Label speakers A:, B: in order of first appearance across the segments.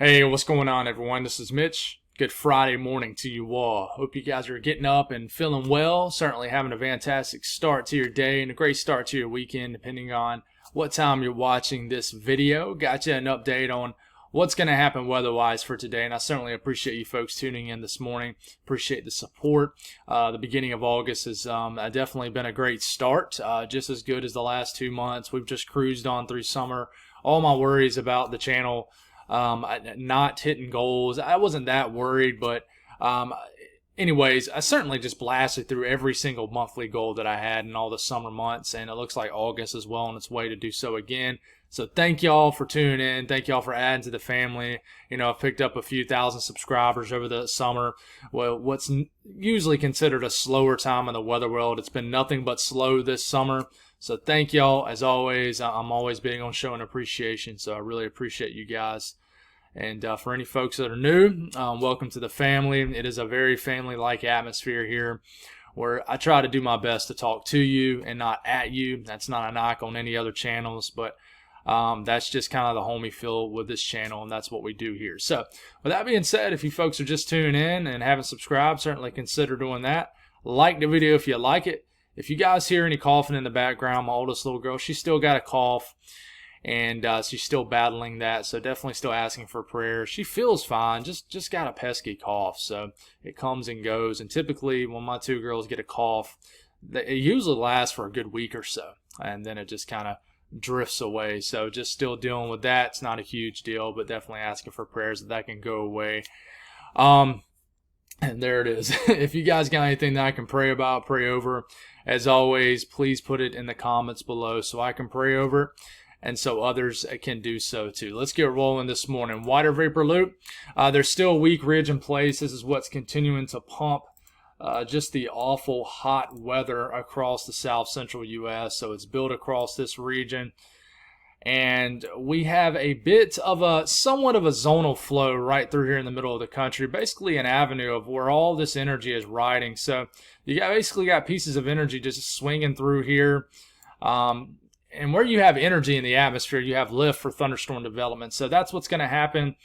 A: Hey, what's going on, everyone? This is Mitch. Good Friday morning to you all. Hope you guys are getting up and feeling well. Certainly having a fantastic start to your day and a great start to your weekend, depending on what time you're watching this video. Got you an update on what's going to happen weather-wise for today, and I certainly appreciate you folks tuning in this morning. Appreciate the support. The beginning of August has definitely been a great start, just as good as the last 2 months. We've just cruised on through summer. All my worries about the channel not hitting goals, I wasn't that worried, but anyways, I certainly just blasted through every single monthly goal that I had in all the summer months, and it looks like August is well on its way to do so again. So thank y'all for tuning in. Thank y'all for adding to the family. You know, I've picked up a few thousand subscribers over the summer. Well, what's usually considered a slower time in the weather world, it's been nothing but slow this summer. So thank y'all. As always, I'm always big on showing appreciation, so I really appreciate you guys. And for any folks that are new, welcome to the family. It is a very family-like atmosphere here where I try to do my best to talk to you and not at you. That's not a knock on any other channels, but that's just kind of the homey feel with this channel, and that's what we do here. So with that being said, if you folks are just tuning in and haven't subscribed, certainly consider doing that. Like the video if you like it. If you guys hear any coughing in the background, my oldest little girl, she's still got a cough, and she's still battling that, so definitely still asking for prayer. She feels fine, just got a pesky cough, so it comes and goes. And typically when my two girls get a cough, it usually lasts for a good week or so, and then it just kind of drifts away. So just still dealing with that. It's not a huge deal, but definitely asking for prayers that can go away. And there it is. If you guys got anything that I can pray about, pray over, as always, please put it in the comments below so I can pray over it, and so others can do so too. Let's get rolling this morning. Wider vapor loop. There's still a weak ridge in place. This is what's continuing to pump just the awful hot weather across the south central U.S. So it's built across this region. And we have a bit of a, somewhat of a zonal flow right through here in the middle of the country. Basically an avenue of where all this energy is riding. So you basically got pieces of energy just swinging through here. And where you have energy in the atmosphere, you have lift for thunderstorm development. So that's what's going to happen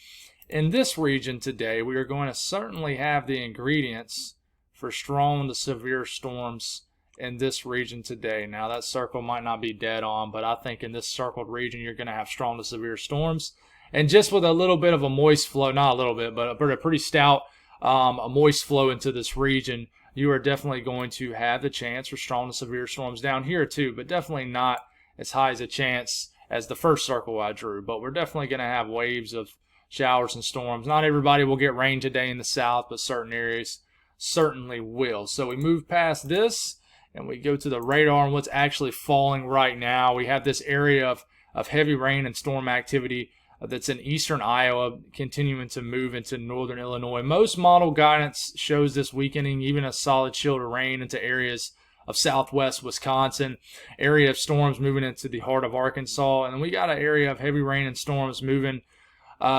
A: in this region today. We are going to certainly have the ingredients for strong to severe storms in this region today. Now that circle might not be dead on, but I think in this circled region you're going to have strong to severe storms. And just with a little bit of a moist flow, not a little bit, but a pretty stout a moist flow into this region, you are definitely going to have the chance for strong to severe storms down here too, but definitely not as high as a chance as the first circle I drew. But we're definitely going to have waves of showers and storms. Not everybody will get rain today in the south, but certain areas certainly will. So we move past this and we go to the radar and what's actually falling right now. We have this area of heavy rain and storm activity that's in eastern Iowa continuing to move into northern Illinois. Most model guidance shows this weakening, even a solid shield of rain into areas of southwest Wisconsin, area of storms moving into the heart of Arkansas, and then we got an area of heavy rain and storms moving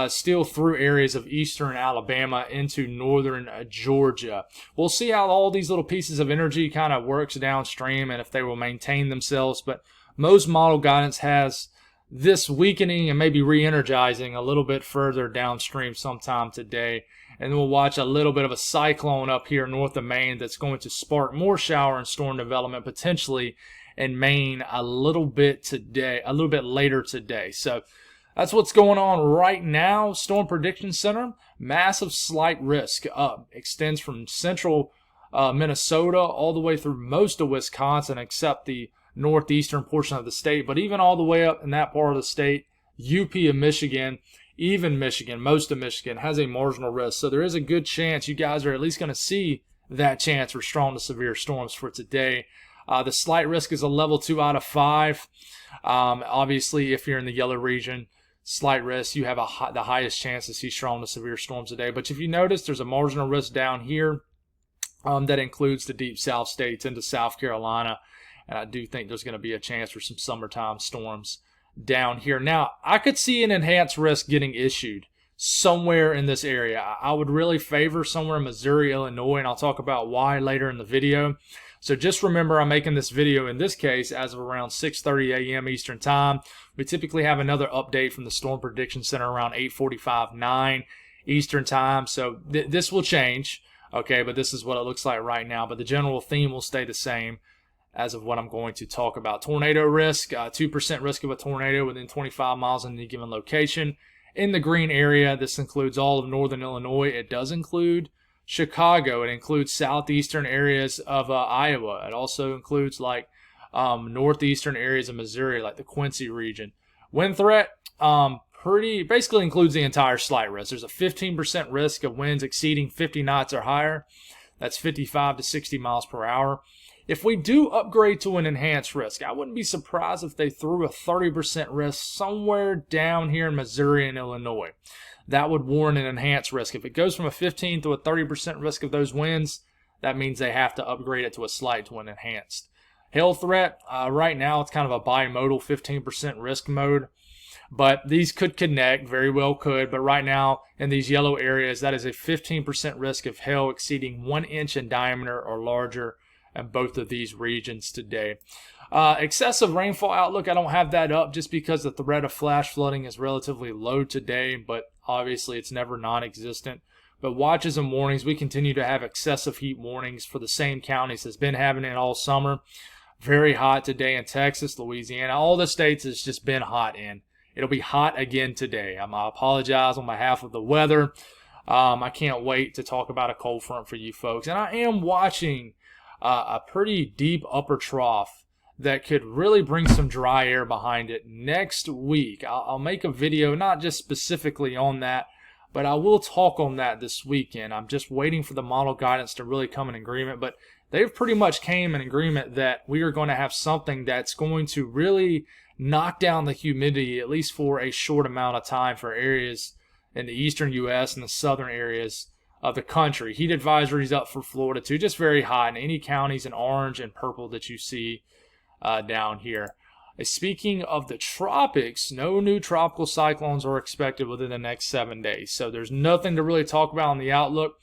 A: still through areas of eastern Alabama into northern Georgia. We'll see how all these little pieces of energy kind of works downstream and if they will maintain themselves, but most model guidance has this weakening and maybe re-energizing a little bit further downstream sometime today. And then we'll watch a little bit of a cyclone up here north of Maine that's going to spark more shower and storm development potentially in Maine a little bit later today. So that's what's going on right now. Storm Prediction Center, massive slight risk extends from central Minnesota all the way through most of Wisconsin except the northeastern portion of the state, but even all the way up in that part of the state, UP of Michigan, even Michigan, most of Michigan has a marginal risk. So there is a good chance you guys are at least going to see that chance for strong to severe storms for today. The slight risk is a level 2 out of 5. Obviously, if you're in the yellow region, slight risk, you have the highest chance to see strong to severe storms today. But if you notice, there's a marginal risk down here that includes the deep south states into South Carolina. And I do think there's going to be a chance for some summertime storms down here. Now, I could see an enhanced risk getting issued somewhere in this area. I would really favor somewhere in Missouri, Illinois, and I'll talk about why later in the video. So just remember, I'm making this video in this case as of around 6:30 a.m. Eastern Time. We typically have another update from the Storm Prediction Center around 8:45, 9 Eastern Time. So this will change, okay, but this is what it looks like right now. But the general theme will stay the same as of what I'm going to talk about. Tornado risk, 2% risk of a tornado within 25 miles in any given location. In the green area, this includes all of northern Illinois. It does include Chicago. It includes southeastern areas of Iowa. It also includes like northeastern areas of Missouri, like the Quincy region. Wind threat, basically includes the entire slight risk. There's a 15% risk of winds exceeding 50 knots or higher. That's 55 to 60 miles per hour. If we do upgrade to an enhanced risk, I wouldn't be surprised if they threw a 30% risk somewhere down here in Missouri and Illinois. That would warrant an enhanced risk. If it goes from a 15 to a 30% risk of those winds, that means they have to upgrade it to a slight to an enhanced. Hail threat, right now it's kind of a bimodal 15% risk mode. But these could connect, very well could. But right now, in these yellow areas, that is a 15% risk of hail exceeding 1 inch in diameter or larger in both of these regions today. Excessive rainfall outlook, I don't have that up just because the threat of flash flooding is relatively low today, but obviously it's never non-existent. But watches and warnings, we continue to have excessive heat warnings for the same counties that's been having it all summer. Very hot today in Texas, Louisiana. All the states it's just been hot in. It'll be hot again today. I apologize on behalf of the weather. I can't wait to talk about a cold front for you folks. And I am watching a pretty deep upper trough that could really bring some dry air behind it next week. I'll make a video not just specifically on that, but I will talk on that this weekend. I'm just waiting for the model guidance to really come in agreement, but they've pretty much came in agreement that we are going to have something that's going to really knock down the humidity, at least for a short amount of time, for areas in the eastern U.S. and the southern areas of the country. Heat advisories up for Florida too, just very hot in any counties in orange and purple that you see down here. Speaking of the tropics, no new tropical cyclones are expected within the next 7 days. So there's nothing to really talk about on the outlook.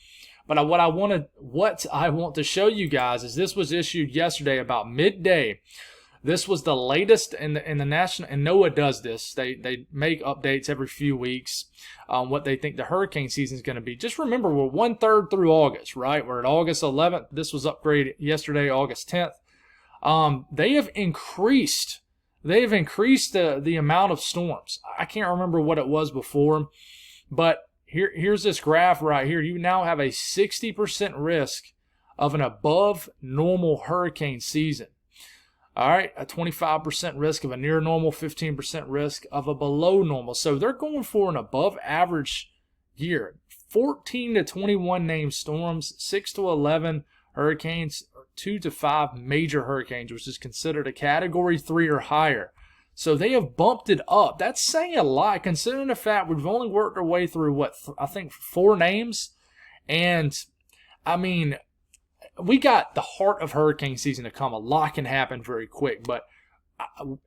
A: But what I want to show you guys is this was issued yesterday about midday. This was the latest in the national, and NOAA does this. They make updates every few weeks on what they think the hurricane season is going to be. Just remember, we're 1/3 through August, right? We're at August 11th. This was upgraded yesterday, August 10th. They have increased the amount of storms. I can't remember what it was before, but here's this graph right here. You now have a 60% risk of an above normal hurricane season. All right, a 25% risk of a near normal, 15% risk of a below normal. So they're going for an above average year. 14 to 21 named storms, 6 to 11 hurricanes, 2 to 5 major hurricanes, which is considered a category 3 or higher. So they have bumped it up. That's saying a lot, considering the fact we've only worked our way through, I think 4 names. And, I mean, we got the heart of hurricane season to come. A lot can happen very quick. But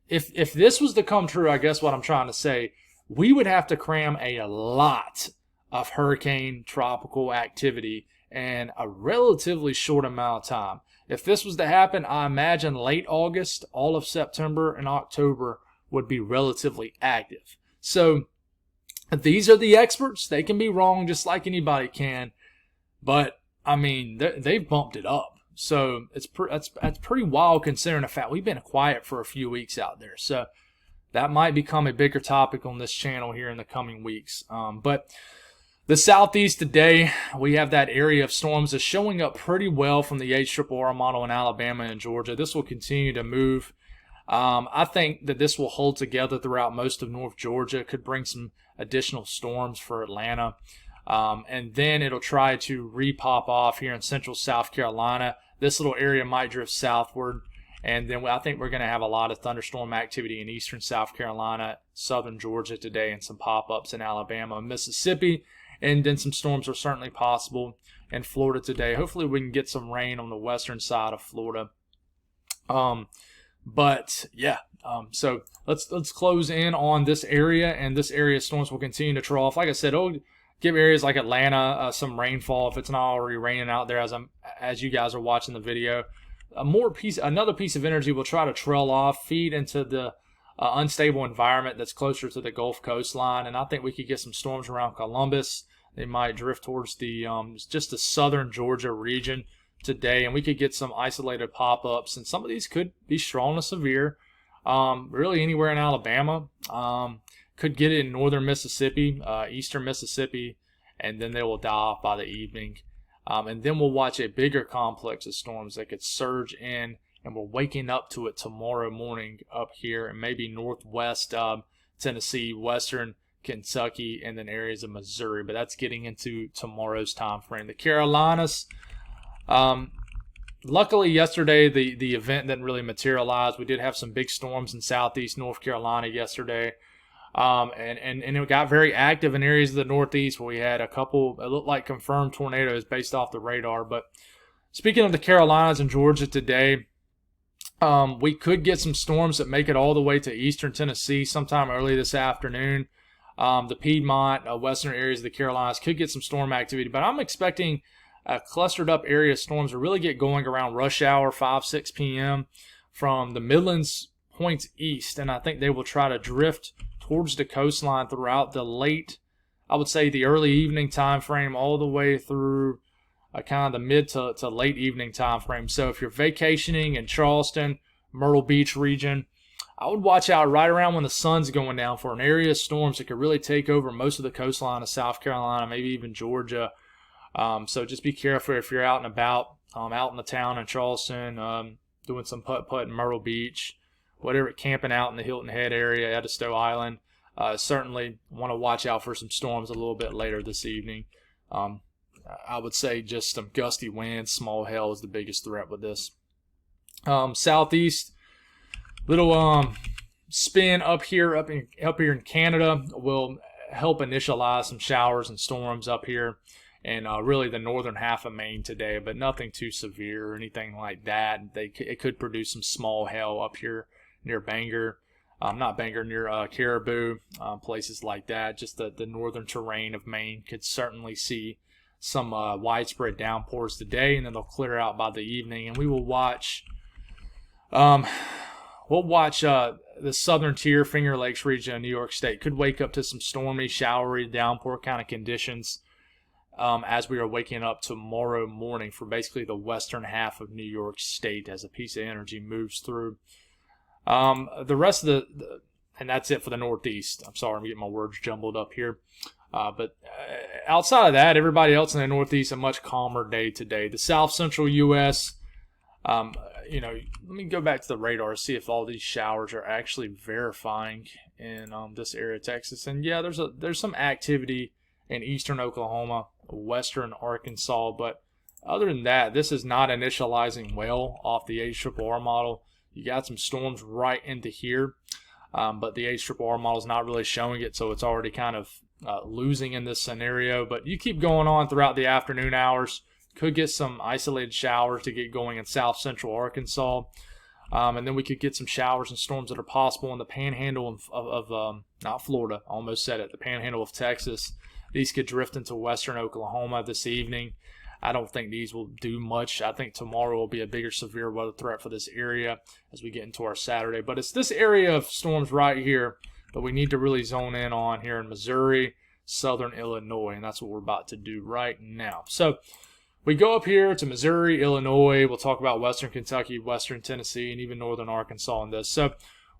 A: if this was to come true, I guess what I'm trying to say, we would have to cram a lot of hurricane tropical activity in a relatively short amount of time. If this was to happen, I imagine late August, all of September, and October would be relatively active. So these are the experts. They can be wrong just like anybody can. But, I mean, they've bumped it up. So that's pretty wild considering the fact we've been quiet for a few weeks out there. So that might become a bigger topic on this channel here in the coming weeks. But the southeast today, we have that area of storms that's showing up pretty well from the HRRR model in Alabama and Georgia. This will continue to move. I think that this will hold together throughout most of North Georgia. It could bring some additional storms for Atlanta. And then it'll try to re-pop off here in central South Carolina. This little area might drift southward. And then I think we're going to have a lot of thunderstorm activity in eastern South Carolina, southern Georgia today, and some pop-ups in Alabama and Mississippi. And then some storms are certainly possible in Florida today. Hopefully we can get some rain on the western side of Florida. But yeah, so let's close in on this area, and this area storms will continue to trough. Like I said, it'll give areas like Atlanta some rainfall if it's not already raining out there as you guys are watching the video. another piece of energy will try to trail off, feed into the unstable environment that's closer to the Gulf coastline, and I think we could get some storms around Columbus. They might drift towards the just the southern Georgia region today, and we could get some isolated pop-ups, and some of these could be strong to severe. Really anywhere in Alabama. Could get it in northern Mississippi, eastern Mississippi, and then they will die off by the evening. And then we'll watch a bigger complex of storms that could surge in, and we're waking up to it tomorrow morning up here, and maybe northwest Tennessee, western Kentucky, and then areas of Missouri. But that's getting into tomorrow's time frame. The Carolinas, luckily yesterday the event didn't really materialize. We did have some big storms in southeast North Carolina yesterday. And it got very active in areas of the Northeast where we had a couple, it looked like confirmed tornadoes based off the radar. But speaking of the Carolinas and Georgia today, we could get some storms that make it all the way to eastern Tennessee sometime early this afternoon. The Piedmont, western areas of the Carolinas could get some storm activity, but I'm expecting a clustered up area of storms to really get going around rush hour, 5-6 p.m. from the Midlands points east, and I think they will try to drift towards the coastline throughout the late, I would say the early evening time frame, all the way through kind of the mid to late evening time frame. So if you're vacationing in Charleston, Myrtle Beach region, I would watch out right around when the sun's going down for an area of storms that could really take over most of the coastline of South Carolina, maybe even Georgia. So just be careful if you're out and about, out in the town in Charleston, doing some putt-putt in Myrtle Beach, whatever, camping out in the Hilton Head area, Edisto Island. Certainly want to watch out for some storms a little bit later this evening. I would say just some gusty winds, small hail is the biggest threat with this. Southeast, little spin up here in Canada will help initialize some showers and storms up here, and really the northern half of Maine today, but nothing too severe or anything like that. It could produce some small hail up here near Bangor, near Caribou, places like that. Just the northern terrain of Maine could certainly see some widespread downpours today, and then they'll clear out by the evening. And we will watch, the southern tier, Finger Lakes region of New York State could wake up to some stormy, showery, downpour kind of conditions as we are waking up tomorrow morning for basically the western half of New York State as a piece of energy moves through. The rest of and that's it for the Northeast. I'm sorry, I'm getting my words jumbled up here. But outside of that, everybody else in the Northeast, a much calmer day today. The South Central U.S., let me go back to the radar, see if all these showers are actually verifying in this area of Texas. And yeah, there's some activity in eastern Oklahoma, western Arkansas, but other than that, this is not initializing well off the HRRR model. You got some storms right into here, but the HRRR model is not really showing it, so it's already kind of losing in this scenario. But you keep going on throughout the afternoon hours. Could get some isolated showers to get going in south central Arkansas. And then we could get some showers and storms that are possible in the panhandle of not Florida, almost said it, the panhandle of Texas. These could drift into western Oklahoma this evening. I don't think these will do much. I think tomorrow will be a bigger severe weather threat for this area as we get into our Saturday. But it's this area of storms right here that we need to really zone in on here in Missouri, southern Illinois, and that's what we're about to do right now. So we go up here to Missouri, Illinois. We'll talk about western Kentucky, western Tennessee, and even northern Arkansas in this. So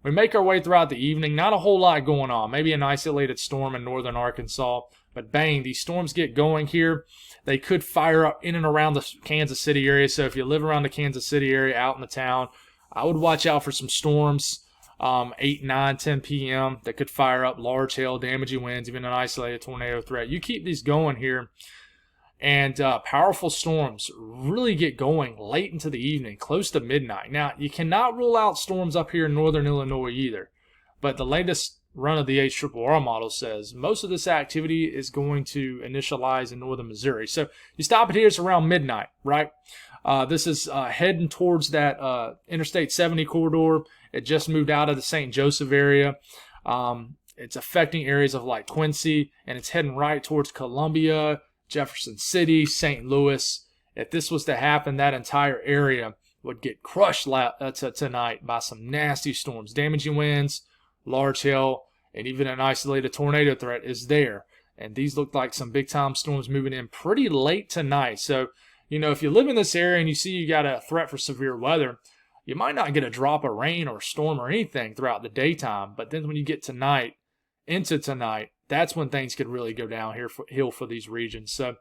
A: we make our way throughout the evening. Not a whole lot going on. Maybe an isolated storm in northern Arkansas. But bang, these storms get going here. They could fire up in and around the Kansas City area. So if you live around the Kansas City area out in the town, I would watch out for some storms 8, 9, 10 p.m. that could fire up large hail, damaging winds, even an isolated tornado threat. You keep these going here. And powerful storms really get going late into the evening, close to midnight. Now, you cannot rule out storms up here in northern Illinois either. But the latest run of the HRRR model says most of this activity is going to initialize in northern Missouri. So you stop it here, it's around midnight, right? This is heading towards that Interstate 70 corridor. It just moved out of the St. Joseph area. It's affecting areas of like Quincy, and it's heading right towards Columbia, Jefferson City, St. Louis. If this was to happen, that entire area would get crushed tonight by some nasty storms. Damaging winds, large hail, and even an isolated tornado threat is there. And these look like some big-time storms moving in pretty late tonight. So, if you live in this area and you see you got a threat for severe weather, you might not get a drop of rain or storm or anything throughout the daytime. But then when you get into tonight, that's when things could really go downhill for these regions. So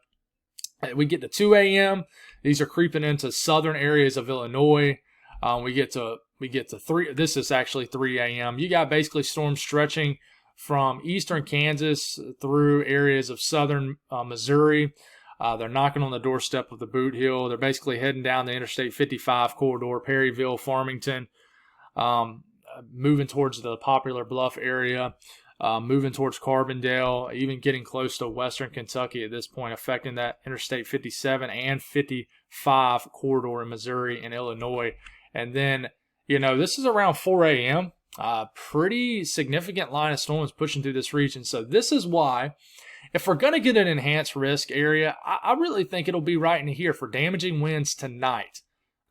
A: we get to 2 a.m. These are creeping into southern areas of Illinois. We get to 3. This is actually 3 a.m. You got basically storms stretching from eastern Kansas through areas of southern Missouri. They're knocking on the doorstep of the Boot Hill. They're basically heading down the Interstate 55 corridor, Perryville, Farmington, moving towards the Poplar Bluff area. Moving towards Carbondale, even getting close to western Kentucky at this point, affecting that Interstate 57 and 55 corridor in Missouri and Illinois. And then, this is around 4 a.m. Pretty significant line of storms pushing through this region. So this is why, if we're going to get an enhanced risk area, I really think it'll be right in here for damaging winds tonight.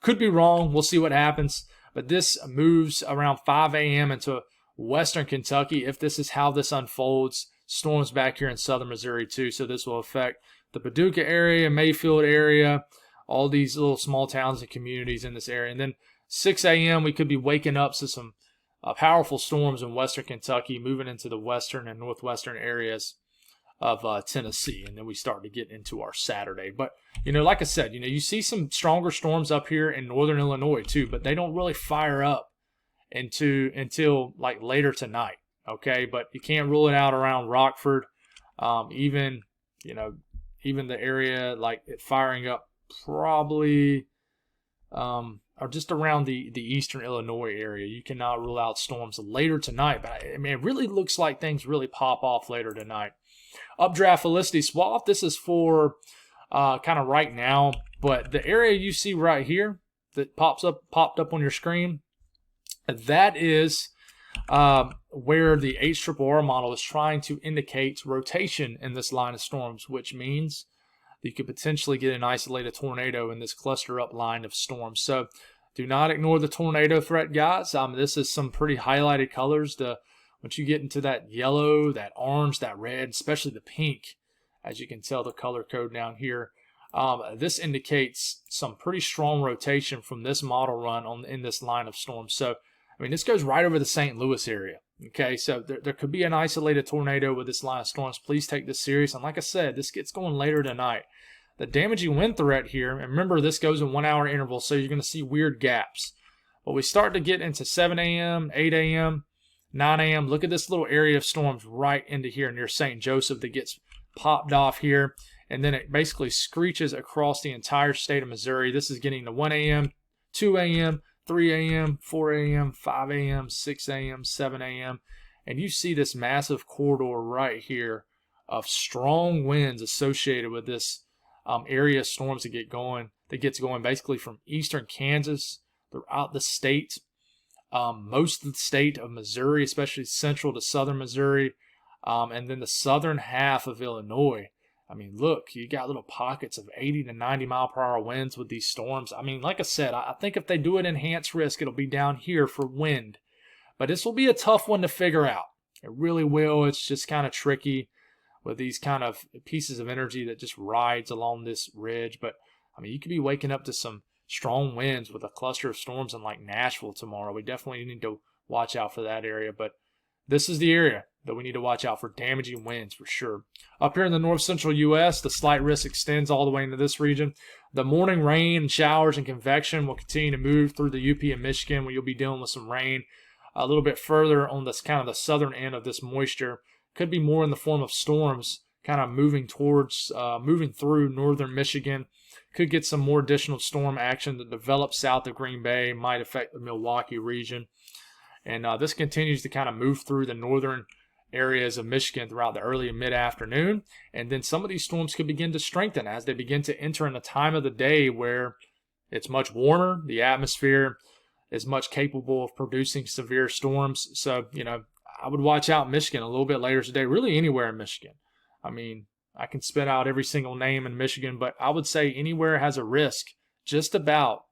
A: Could be wrong. We'll see what happens. But this moves around 5 a.m. into western Kentucky. If this is how this unfolds, storms back here in southern Missouri too. So this will affect the Paducah area, Mayfield area, all these little small towns and communities in this area. And then 6 a.m. we could be waking up to some powerful storms in western Kentucky, moving into the western and northwestern areas of Tennessee. And then we start to get into our Saturday. But, like I said, you see some stronger storms up here in northern Illinois too, but they don't really fire up until like later tonight, okay? But you can't rule it out around Rockford, even the area like it firing up probably or just around the eastern Illinois area. You cannot rule out storms later tonight, but it really looks like things really pop off later tonight. Updraft Felicity Swath, this is for kind of right now, but the area you see right here that popped up on your screen, that is where the HRRR model is trying to indicate rotation in this line of storms, which means you could potentially get an isolated tornado in this cluster up line of storms. So do not ignore the tornado threat, guys. This is some pretty highlighted colors. Once you get into that yellow, that orange, that red, especially the pink, as you can tell the color code down here, this indicates some pretty strong rotation from this model run in this line of storms. So this goes right over the St. Louis area. Okay, so there could be an isolated tornado with this line of storms. Please take this serious. And like I said, this gets going later tonight. The damaging wind threat here, and remember this goes in 1 hour intervals, so you're going to see weird gaps. But we start to get into 7 a.m., 8 a.m., 9 a.m. Look at this little area of storms right into here near St. Joseph that gets popped off here. And then it basically screeches across the entire state of Missouri. This is getting to 1 a.m., 2 a.m., 3 a.m., 4 a.m., 5 a.m., 6 a.m., 7 a.m. And you see this massive corridor right here of strong winds associated with this area of storms that gets going basically from eastern Kansas throughout the state, most of the state of Missouri, especially central to southern Missouri, and then the southern half of Illinois. Look, you got little pockets of 80 to 90 mile per hour winds with these storms. Like I said, I think if they do an enhanced risk, it'll be down here for wind. But this will be a tough one to figure out. It really will. It's just kind of tricky with these kind of pieces of energy that just rides along this ridge. But, you could be waking up to some strong winds with a cluster of storms in like Nashville tomorrow. We definitely need to watch out for that area. But this is the area that we need to watch out for damaging winds for sure. Up here in the north central U.S., the slight risk extends all the way into this region. The morning rain and showers and convection will continue to move through the UP and Michigan, where you'll be dealing with some rain. A little bit further on this kind of the southern end of this moisture could be more in the form of storms kind of moving through northern Michigan. Could get some more additional storm action that develops south of Green Bay, might affect the Milwaukee region. And this continues to kind of move through the northern areas of Michigan throughout the early and mid-afternoon. And then some of these storms could begin to strengthen as they begin to enter in a time of the day where it's much warmer. The atmosphere is much capable of producing severe storms. So, I would watch out in Michigan a little bit later today, really anywhere in Michigan. I can spit out every single name in Michigan, but I would say anywhere has a risk just about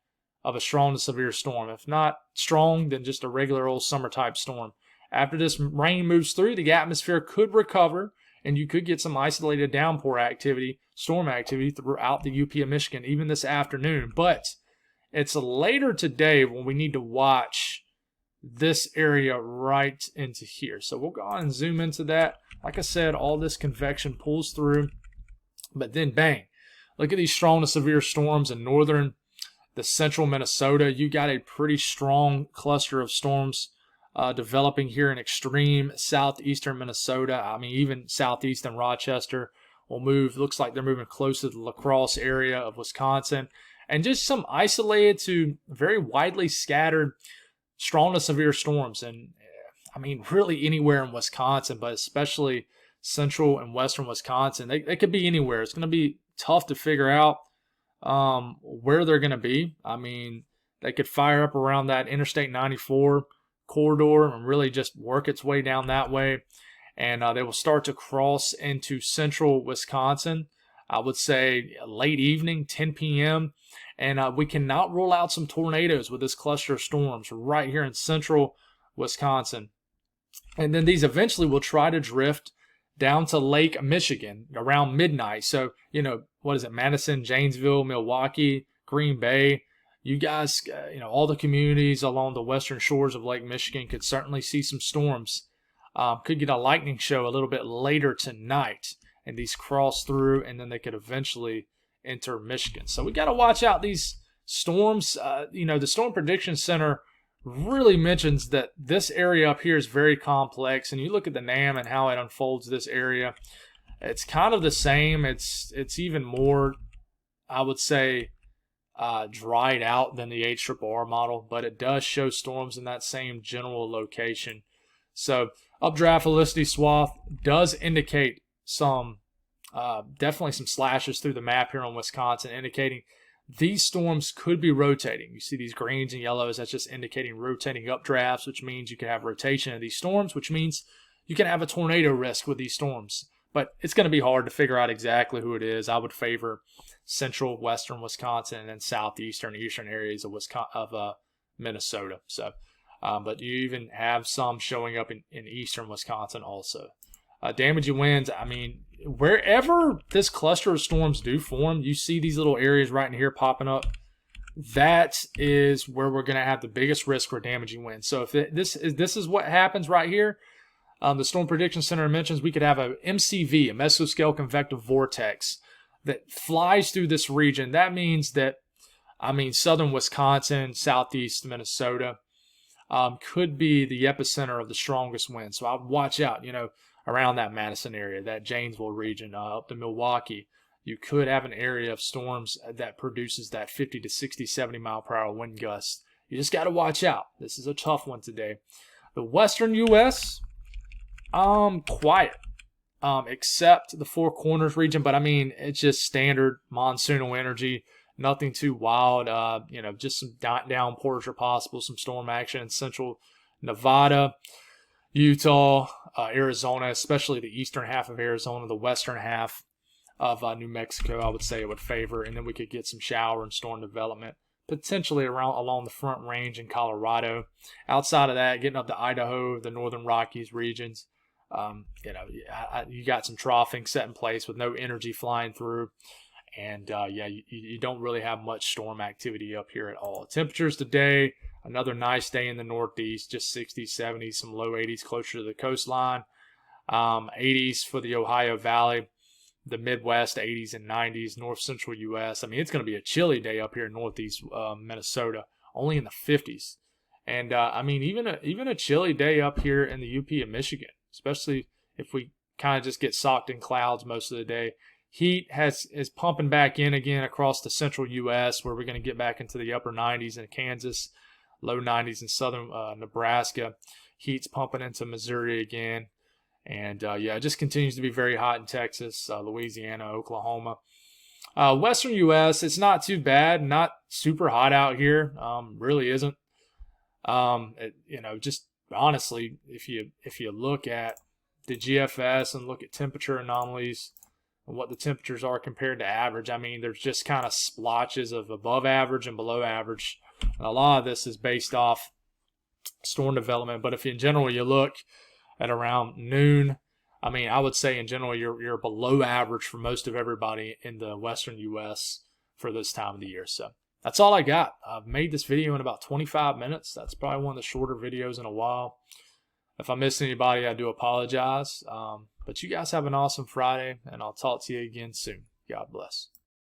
A: of a strong to severe storm. If not strong, then just a regular old summer type storm. After this rain moves through, the atmosphere could recover, and you could get some isolated downpour activity, storm activity throughout the UP of Michigan, even this afternoon. But it's later today when we need to watch this area right into here. So we'll go on and zoom into that. Like I said, all this convection pulls through, but then bang, look at these strong to severe storms in the central Minnesota. You got a pretty strong cluster of storms developing here in extreme southeastern Minnesota. I mean, even southeastern Rochester will move. Looks like they're moving close to the La Crosse area of Wisconsin. And just some isolated to very widely scattered strong to severe storms. And I mean, really anywhere in Wisconsin, but especially central and western Wisconsin. They could be anywhere. It's going to be tough to figure out where they're going to be. I mean, they could fire up around that Interstate 94 corridor and really just work its way down that way. And they will start to cross into central Wisconsin, I would say late evening, 10 p.m. And we cannot rule out some tornadoes with this cluster of storms right here in central Wisconsin. And then these eventually will try to drift down to Lake Michigan around midnight. So, what is it? Madison, Janesville, Milwaukee, Green Bay. You guys, all the communities along the western shores of Lake Michigan could certainly see some storms. Could get a lightning show a little bit later tonight. And these cross through, and then they could eventually enter Michigan. So we got to watch out these storms. The Storm Prediction Center really mentions that this area up here is very complex. And you look at the NAM and how it unfolds this area, it's kind of the same. It's even more, I would say, dried out than the HRRR model, but it does show storms in that same general location. So updraft velocity swath does indicate some, definitely some slashes through the map here on Wisconsin, indicating these storms could be rotating. You see these greens and yellows, that's just indicating rotating updrafts, which means you can have rotation of these storms, which means you can have a tornado risk with these storms. But it's going to be hard to figure out exactly who it is. I would favor central, western Wisconsin, and then southeastern, eastern areas of Minnesota. So, but you even have some showing up in eastern Wisconsin also. Damaging winds, I mean, wherever this cluster of storms do form, you see these little areas right in here popping up. That is where we're going to have the biggest risk for damaging winds. So if this is what happens right here, the Storm Prediction Center mentions we could have a MCV, a mesoscale convective vortex, that flies through this region. That means that, southern Wisconsin, southeast Minnesota could be the epicenter of the strongest wind. So I would watch out, around that Madison area, that Janesville region, up to Milwaukee. You could have an area of storms that produces that 50 to 60, 70 mile per hour wind gust. You just got to watch out. This is a tough one today. The western U.S., quiet, except the Four Corners region. But it's just standard monsoonal energy. Nothing too wild. Just some downpours are possible. Some storm action in central Nevada, Utah, Arizona, especially the eastern half of Arizona, the western half of New Mexico, I would say it would favor. And then we could get some shower and storm development potentially along the Front Range in Colorado. Outside of that, getting up to Idaho, the northern Rockies regions, you got some troughing set in place with no energy flying through. And, you don't really have much storm activity up here at all. Temperatures today, another nice day in the Northeast, just 60s, 70s, some low 80s closer to the coastline. 80s for the Ohio Valley, the Midwest, 80s and 90s, north central U.S. It's going to be a chilly day up here in Northeast Minnesota, only in the 50s. And, even a chilly day up here in the UP of Michigan, especially if we kind of just get socked in clouds most of the day. Heat is pumping back in again across the central U.S., where we're going to get back into the upper 90s in Kansas, low 90s in southern Nebraska. Heat's pumping into Missouri again. And, it just continues to be very hot in Texas, Louisiana, Oklahoma. Western U.S., it's not too bad. Not super hot out here. Really isn't. Just honestly, if you look at the GFS and look at temperature anomalies, and what the temperatures are compared to average, there's just kind of splotches of above average and below average And a lot of this is based off storm development. But if in general you look at around noon, I mean, I would say in general you're below average for most of everybody in the western U.S. for this time of the year. So that's all I got. I've made this video in about 25 minutes. That's probably one of the shorter videos in a while. If I missed anybody, I do apologize. But you guys have an awesome Friday, and I'll talk to you again soon. God bless.